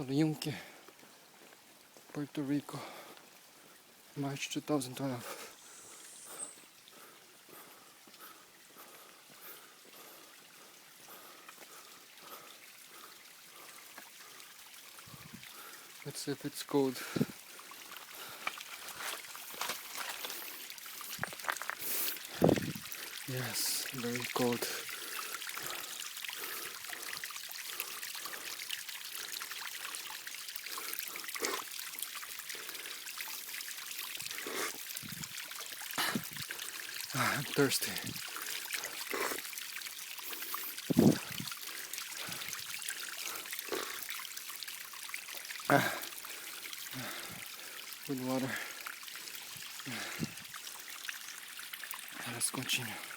El Yunque, Puerto Rico, March 2012. Let's see if it's cold. Yes, very cold. I'm thirsty. With water. Let's continue.